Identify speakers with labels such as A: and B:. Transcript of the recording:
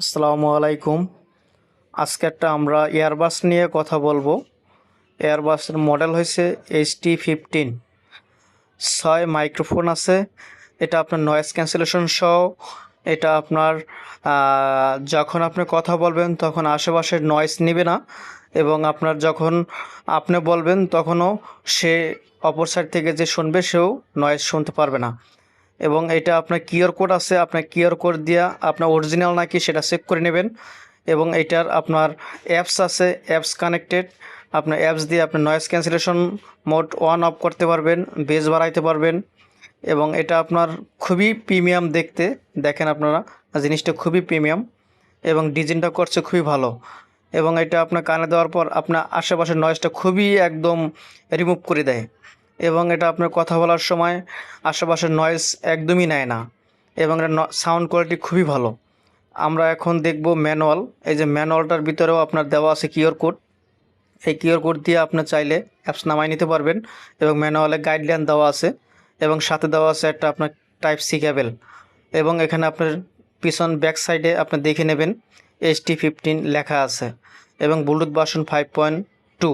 A: আসসালামু আলাইকুম। আজকে আমরা এয়ারবাস নিয়ে কথা বলবো। এয়ারবাসের মডেল হয়েছে HT15। 6 মাইক্রোফোন আছে। এটা আপনার নয়েজ ক্যান্সেলেশন সহ। এটা আপনার যখন আপনি কথা বলবেন তখন আশেপাশের নয়েজ নেবে না, এবং আপনার যখন আপনি বলবেন তখনও সে অপর সাইড থেকে যে শুনবে সেও নয়েজ শুনতে পারবে না। এবং এটা আপনার কিউআর কোড আছে, আপনার কিউআর কোড দিয়া আপনার অরিজিনাল নাকি সেটা চেক করে নেবেন। এবং এটার আপনার অ্যাপস আছে, অ্যাপস কানেক্টেড। আপনার অ্যাপস দিয়ে আপনি noise cancellation mode on of করতে পারবেন, বেস বাড়াইতে পারবেন। এবং এটা আপনার খুবই প্রিমিয়াম দেখতে, দেখেন আপনারা জিনিসটা খুবই প্রিমিয়াম, এবং ডিজাইনটা করছে খুবই ভালো। এবং এটা আপনার কানে দেওয়ার পর আপনার আশেপাশের নয়েজটা খুবই একদম রিমুভ করে দেয়। এবং এটা আপনার কথা বলার সময় আশেপাশের নয়েজ একদমই নেয় না, এবং এটা সাউন্ড কোয়ালিটি খুবই ভালো। আমরা এখন দেখব ম্যানুয়াল। এই যে ম্যানুয়ালটার ভিতরেও আপনার দেওয়া আছে কিউআর কোড। এই কিউআর কোড দিয়ে আপনি চাইলে অ্যাপস নামাই নিতে পারবেন, এবং ম্যানুয়ালে গাইডলাইন দেওয়া আছে, এবং সাথে দেওয়া আছে একটা আপনার টাইপ সি কেবল। এবং এখানে আপনার পিছন ব্যাক সাইডে আপনি দেখে নেবেন HT15 লেখা আছে, এবং ব্লুটুথ ভার্সন 5.2।